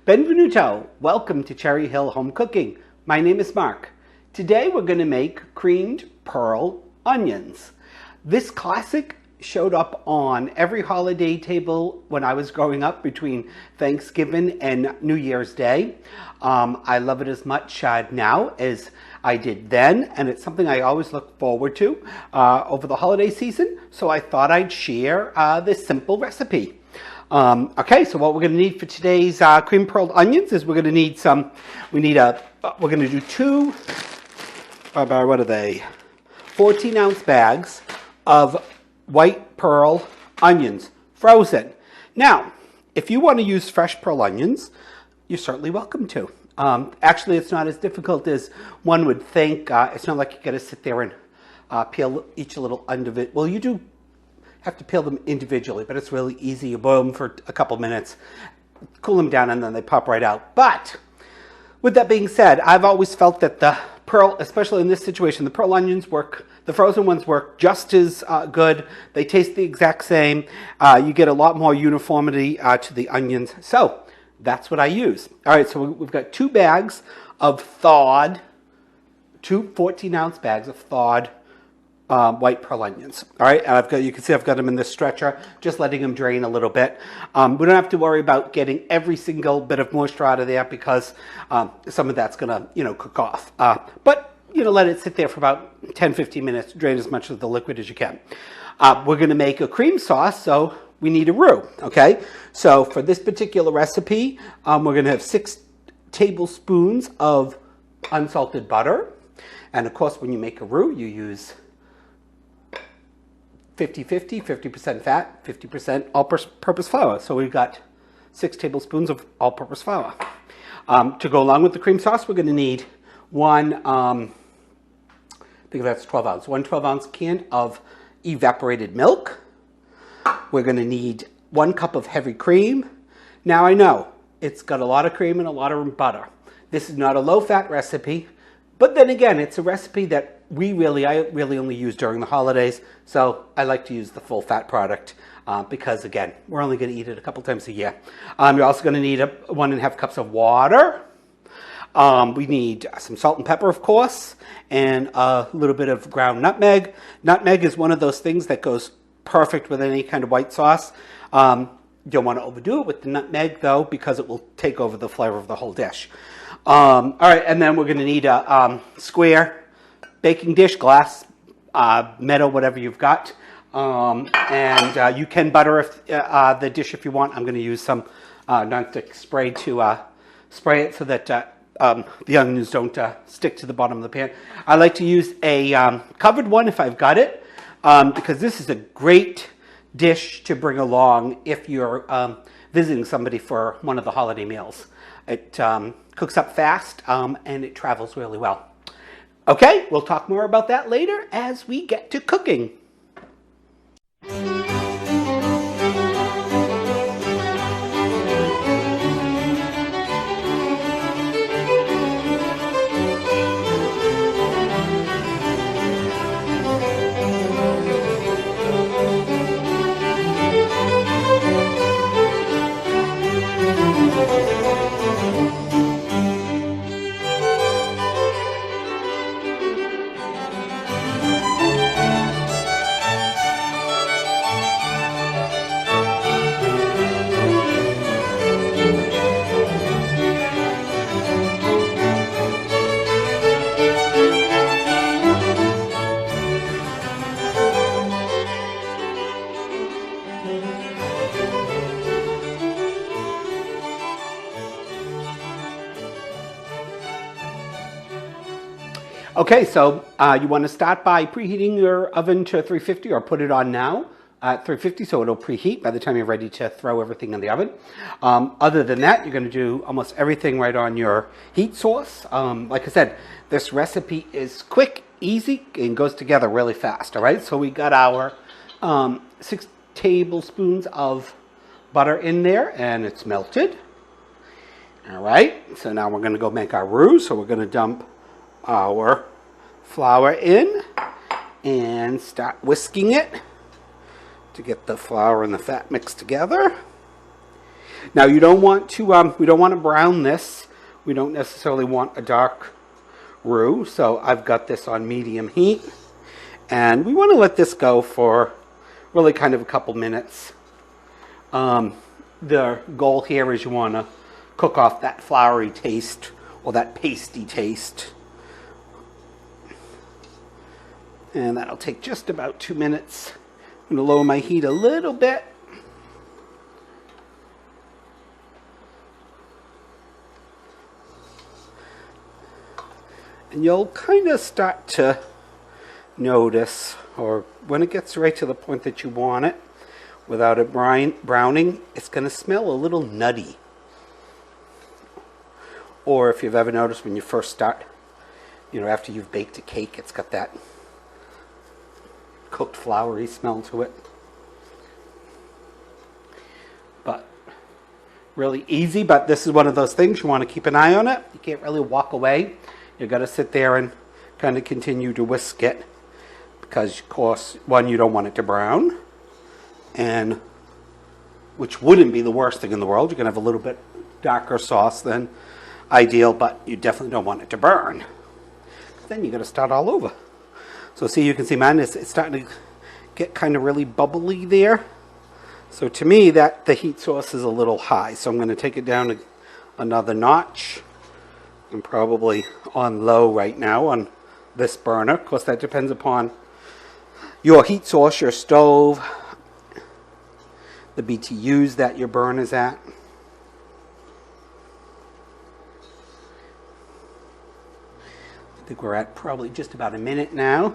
Benvenuto! Welcome to Cherry Hill Home Cooking. My name is Mark. Today we're going to make creamed pearl onions. This classic showed up on every holiday table when I was growing up between Thanksgiving and New Year's Day. I love it as much now as I did then, and it's something I always look forward to over the holiday season, so I thought I'd share this simple recipe. Okay, so what we're going to need for today's cream pearl onions is we're going to need we're going to do two, what are they, 14-ounce bags of white pearl onions, frozen. Now, if you want to use fresh pearl onions, you're certainly welcome to. Actually, it's not as difficult as one would think. It's not like you got to sit there and peel each little end of it. Well, you do have to peel them individually, but it's really easy. You boil them for a couple minutes, cool them down, and then they pop right out. But with that being said, I've always felt that the pearl, especially in this situation, the pearl onions work, the frozen ones work just as good. They taste the exact same. You get a lot more uniformity to the onions. So that's what I use. All right, so we've got two bags of thawed, two 14-ounce bags of thawed white pearl onions. All right, and you can see I've got them in this stretcher, just letting them drain a little bit. We don't have to worry about getting every single bit of moisture out of there because some of that's gonna, cook off. But let it sit there for about 10-15 minutes, drain as much of the liquid as you can. We're gonna make a cream sauce, so we need a roux, okay? So for this particular recipe, we're gonna have 6 tablespoons of unsalted butter. And of course, when you make a roux, you use 50-50, 50% fat, 50% all-purpose flour. So we've got 6 tablespoons of all-purpose flour. To go along with the cream sauce, we're going to need one, I think that's 12 ounce, one 12-ounce can of evaporated milk. We're going to need 1 cup of heavy cream. Now I know it's got a lot of cream and a lot of butter. This is not a low-fat recipe, but then again, it's a recipe that I really only use during the holidays, so I like to use the full fat product because, again, we're only going to eat it a couple times a year. You're also going to need 1.5 cups of water. We need some salt and pepper, of course, and a little bit of ground nutmeg. Nutmeg is one of those things that goes perfect with any kind of white sauce. You don't want to overdo it with the nutmeg, though, because it will take over the flavor of the whole dish. All right, and then we're going to need a square baking dish, glass, metal, whatever you've got. And you can butter the dish if you want. I'm going to use some nonstick spray to spray it so that the onions don't stick to the bottom of the pan. I like to use a covered one if I've got it, because this is a great dish to bring along if you're visiting somebody for one of the holiday meals. It cooks up fast and it travels really well. Okay, we'll talk more about that later as we get to cooking. Okay, so you want to start by preheating your oven to 350 or put it on now at 350 so it'll preheat by the time you're ready to throw everything in the oven. Other than that, you're going to do almost everything right on your heat source. Like I said, this recipe is quick, easy, and goes together really fast, all right? So we got our 6 tablespoons of butter in there, and it's melted. All right, so now we're going to go make our roux. So we're going to dump our flour in and start whisking it to get the flour and the fat mixed together. Now you don't want to, we don't want to brown this. We don't necessarily want a dark roux, so I've got this on medium heat. And we want to let this go for really kind of a couple minutes. The goal here is you want to cook off that floury taste or that pasty taste. And that'll take just about 2 minutes. I'm going to lower my heat a little bit. And you'll kind of start to notice, or when it gets right to the point that you want it, without it browning, it's going to smell a little nutty. Or if you've ever noticed when you first start, you know, after you've baked a cake, it's got that cooked floury smell to it. But really easy, but this is one of those things you want to keep an eye on it. You can't really walk away. You've got to sit there and kind of continue to whisk it because, of course, one, you don't want it to brown, and which wouldn't be the worst thing in the world. You're going to have a little bit darker sauce than ideal, but you definitely don't want it to burn. Then you got to start all over. So see, you can see mine is it's starting to get kind of really bubbly there. So to me, that the heat source is a little high. So I'm going to take it down another notch. I'm probably on low right now on this burner. Of course, that depends upon your heat source, your stove, the BTUs that your burn is at. I think we're at probably just about a minute now.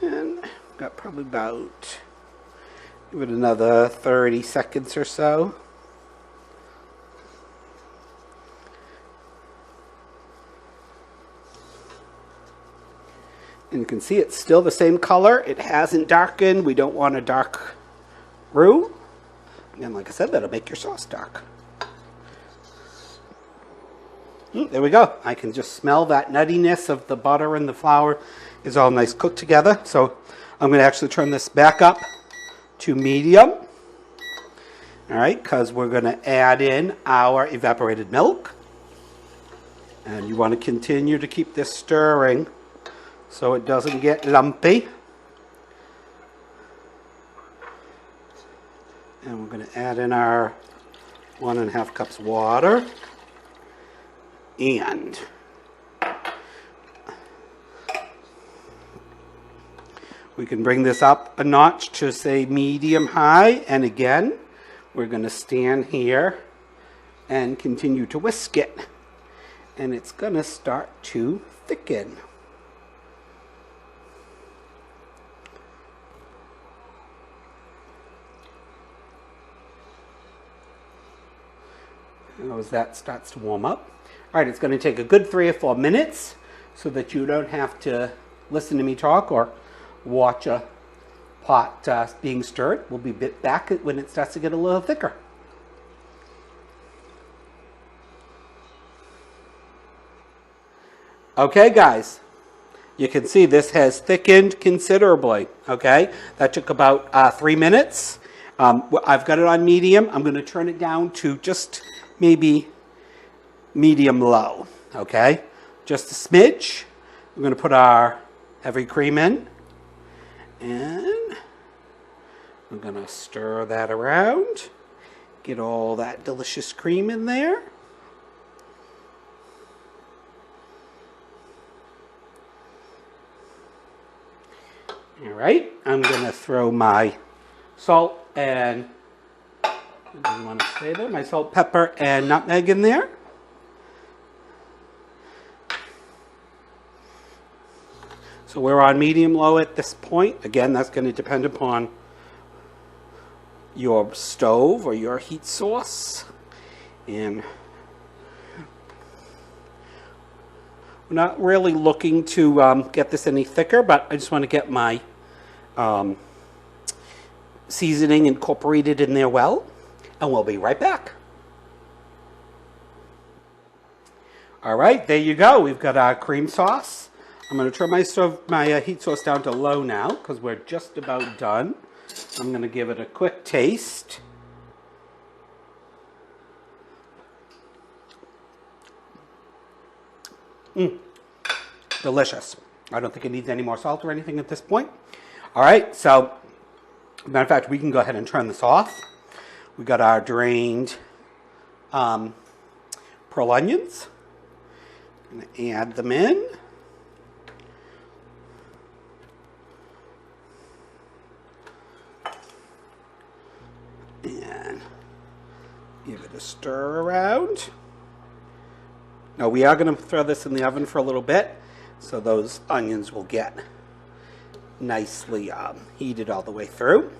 And got probably about, give it another 30 seconds or so. And you can see it's still the same color. It hasn't darkened. We don't want a dark roux. And like I said, that'll make your sauce dark. There we go. I can just smell that nuttiness of the butter and the flour is all nice cooked together. So I'm going to actually turn this back up to medium. All right, because we're going to add in our evaporated milk. And you want to continue to keep this stirring so it doesn't get lumpy. And we're going to add in our 1.5 cups water. And we can bring this up a notch to say medium high. And again, we're going to stand here and continue to whisk it. And it's going to start to thicken. As that starts to warm up. All right, it's going to take a good 3 or 4 minutes so that you don't have to listen to me talk or watch a pot being stirred. We'll be back when it starts to get a little thicker. Okay, guys, you can see this has thickened considerably. Okay, that took about 3 minutes. I've got it on medium. I'm going to turn it down to just maybe medium low. Okay, just a smidge. We're going to put our heavy cream in, and I'm going to stir that around, get all that delicious cream in there. All right, I'm going to throw my salt and, what do you want to say there? My salt, pepper, and nutmeg in there. So we're on medium-low at this point. Again, that's going to depend upon your stove or your heat source. And we're not really looking to get this any thicker, but I just want to get my seasoning incorporated in there well. And we'll be right back. All right, there you go. We've got our cream sauce. I'm going to turn my heat source down to low now because we're just about done. I'm going to give it a quick taste. Delicious. I don't think it needs any more salt or anything at this point. All right, so matter of fact, we can go ahead and turn this off. We got our drained pearl onions. I'm going to add them in. And give it a stir around. Now we are going to throw this in the oven for a little bit so those onions will get nicely heated all the way through.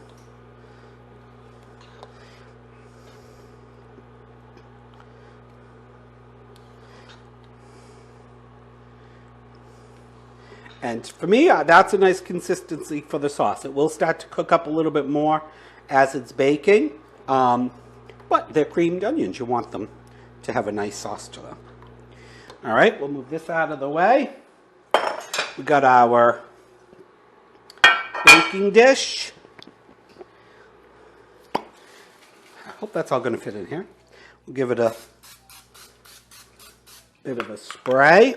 And for me, that's a nice consistency for the sauce. It will start to cook up a little bit more as it's baking, but they're creamed onions. You want them to have a nice sauce to them. All right, we'll move this out of the way. We got our baking dish. I hope that's all going to fit in here. We'll give it a bit of a spray.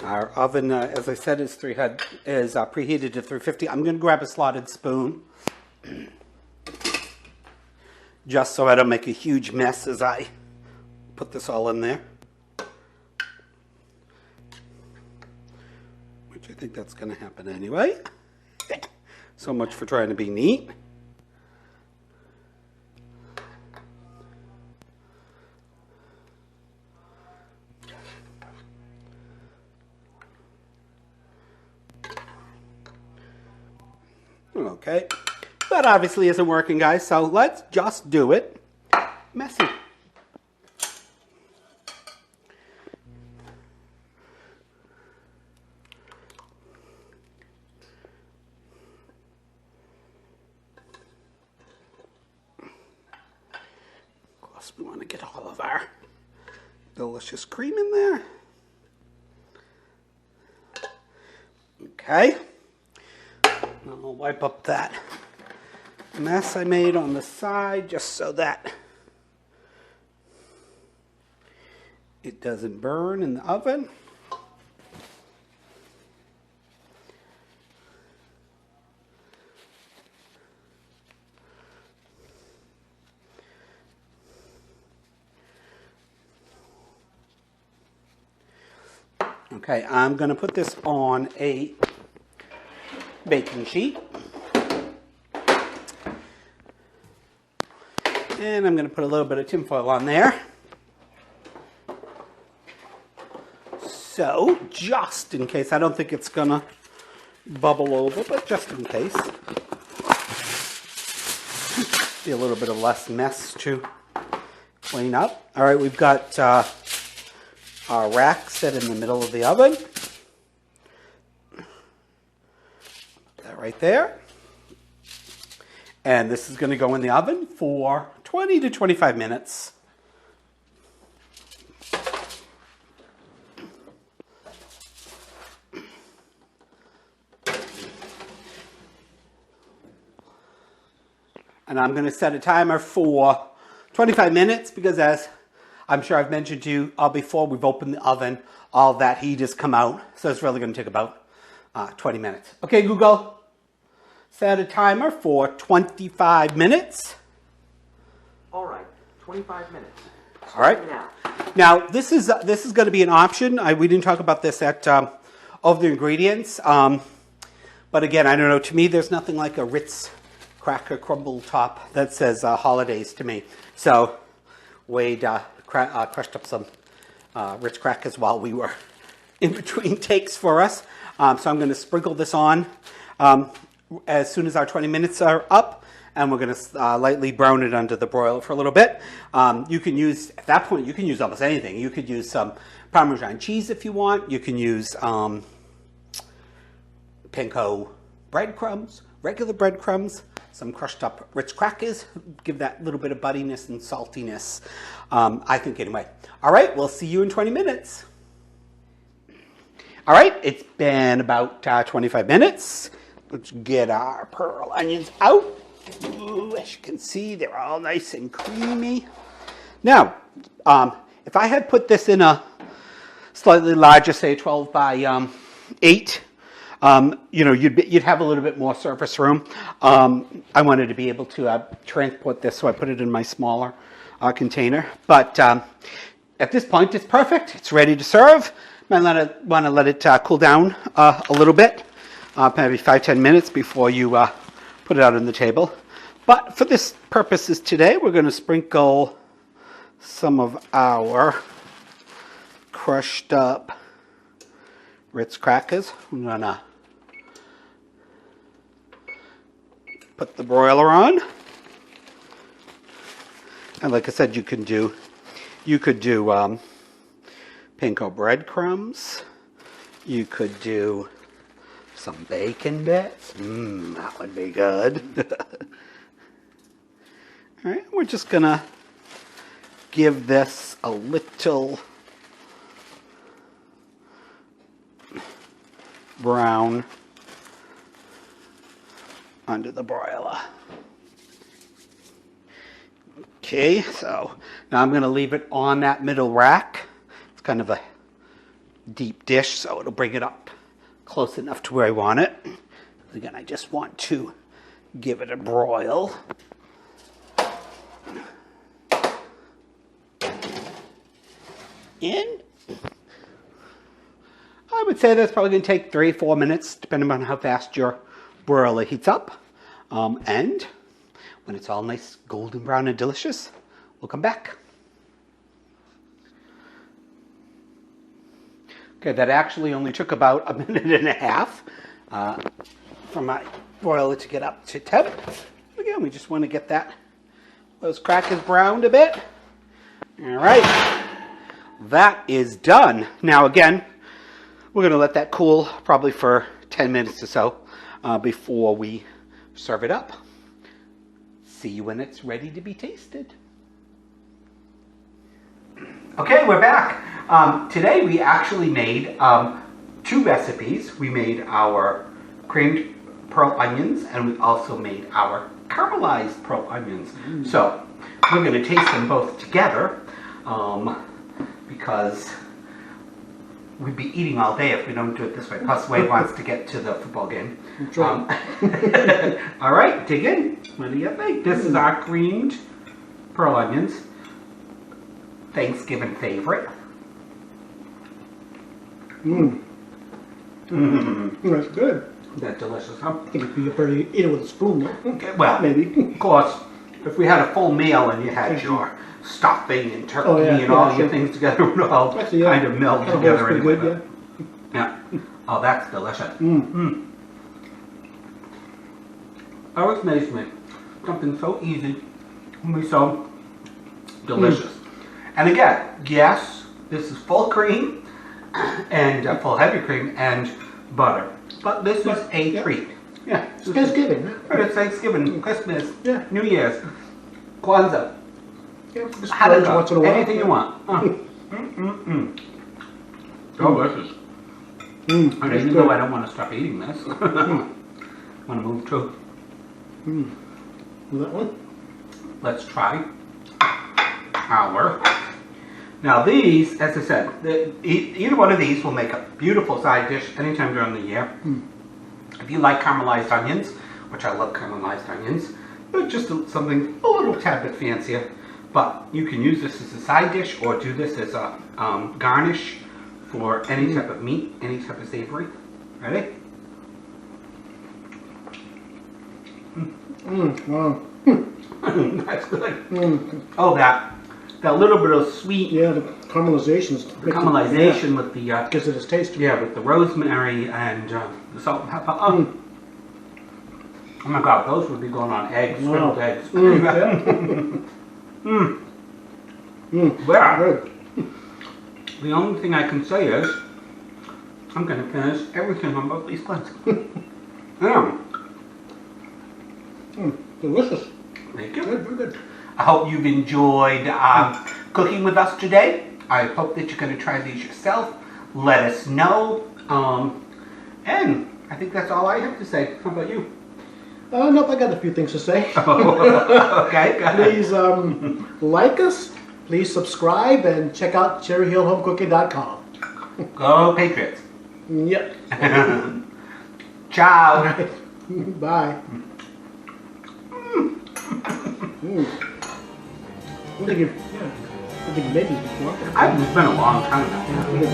Our oven, as I said, is preheated to 350. I'm going to grab a slotted spoon just so I don't make a huge mess as I put this all in there. Which I think that's going to happen anyway. So much for trying to be neat. Okay, that obviously isn't working, guys, so let's just do it messy. Of course, we want to get all of our delicious cream in there. Okay. I'll wipe up that mess I made on the side just so that it doesn't burn in the oven. Okay, I'm going to put this on a baking sheet. And I'm going to put a little bit of tinfoil on there. So, just in case, I don't think it's going to bubble over, but just in case. Be a little bit of less mess to clean up. All right, we've got our rack set in the middle of the oven. That right there. And this is going to go in the oven for 20 to 25 minutes. And I'm going to set a timer for 25 minutes because, as I'm sure I've mentioned to you before, we've opened the oven, all that heat has come out. So it's really going to take about 20 minutes. Okay, Google. Set a timer for 25 minutes. All right, 25 minutes. All right. Now this is going to be an option. We didn't talk about this at of the ingredients, but again, I don't know. To me, there's nothing like a Ritz cracker crumble top that says holidays to me. So Wade crushed up some Ritz crackers while we were in between takes for us. So I'm going to sprinkle this on. As soon as our 20 minutes are up, and we're going to lightly brown it under the broiler for a little bit. You can use, at that point, you can use almost anything. You could use some Parmesan cheese if you want. You can use panko breadcrumbs, regular breadcrumbs, some crushed up Ritz crackers, give that little bit of buddiness and saltiness, I think anyway. All right, we'll see you in 20 minutes. All right, it's been about 25 minutes. Let's get our pearl onions out. Ooh, as you can see, they're all nice and creamy. Now, if I had put this in a slightly larger, say 12 by 8, you know, you'd have a little bit more surface room. I wanted to be able to transport this, so I put it in my smaller container. But at this point, it's perfect. It's ready to serve. Might want to let it cool down a little bit, maybe 5-10 minutes before you put it out on the table. But for this purposes today, we're going to sprinkle some of our crushed up Ritz crackers. I'm going to put the broiler on. And like I said, you could do panko breadcrumbs. You could do some bacon bits. That would be good. All right, we're just gonna give this a little brown under the broiler. Okay, so now I'm gonna leave it on that middle rack. It's kind of a deep dish, so it'll bring it up close enough to where I want it. Again, I just want to give it a broil. And I would say that's probably going to take 3-4 minutes, depending on how fast your broiler heats up. And when it's all nice golden brown and delicious, we'll come back. Okay, that actually only took about 1.5 minutes for my broiler to get up to temp. Again, we just want to get those crackers browned a bit. All right, that is done. Now again, we're going to let that cool probably for 10 minutes or so before we serve it up. See you when it's ready to be tasted. Okay, we're back. Today we actually made 2 recipes. We made our creamed pearl onions, and we also made our caramelized pearl onions. So we're going to taste them both together because we'd be eating all day if we don't do it this way. Plus, Wade wants to get to the football game. All right, dig in. What do you think? This is our creamed pearl onions. Thanksgiving favorite. That's good. That's delicious, huh? I think you prefer to eat it with a spoon, though. Okay, well, Maybe. of course, if we had a full meal and you had your stuffing and turkey and all your things together, it would all kind of meld together anyway. Good, yeah. Oh, that's delicious. Always amazes me. Something so easy can be so delicious. And again, yes, this is full cream and full heavy cream and butter. But this is a treat. Yeah. It's Thanksgiving. It's Thanksgiving, Christmas, New Year's, Kwanzaa. Just Hanukkah, once in a while. anything you want. Delicious. And even though I don't want to stop eating this, I want to move to. That one? Let's try our. Now these, as I said, either one of these will make a beautiful side dish anytime during the year. If you like caramelized onions, which I love caramelized onions, but just something a little tad bit fancier. But you can use this as a side dish or do this as a garnish for any type of meat, any type of savory. Ready? Wow. That's good. Oh, that little bit of sweet. Yeah, the caramelization. With the gives it its taste. Yeah, with the rosemary and the salt and pepper. Oh my god, those would be going on eggs, Wow. scrambled eggs. Yeah. Well, Good. the only thing I can say is, I'm going to finish everything on both these plates. Yeah. Delicious. Thank you. Good, very good. I hope you've enjoyed cooking with us today. I hope that you're going to try these yourself. Let us know. And I think that's all I have to say. How about you? Nope, I got a few things to say. Okay, go ahead. Please like us, please subscribe, and check out cherryhillhomecooking.com. Go Patriots. Yep. Ciao. Bye. What think you? Yeah. I think you made these before. It's been a long time now. Good.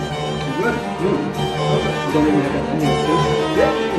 You don't even have that onion taste. Yeah.